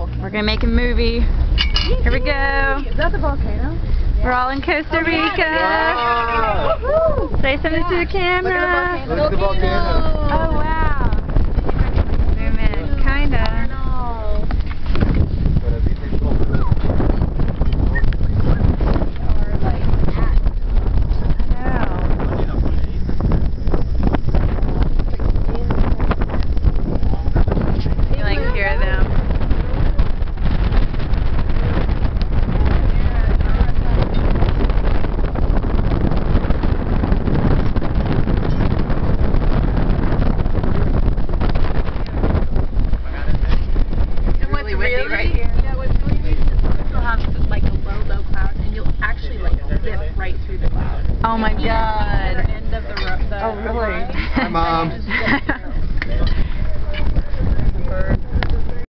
We're gonna make a movie. Here we go. Is that the volcano? We're all in Costa Rica. Wow. Say something to the camera. Look at the volcano. Oh wow. Zoom in, kinda. Oh my god. End of the Oh really? Hi, Mom.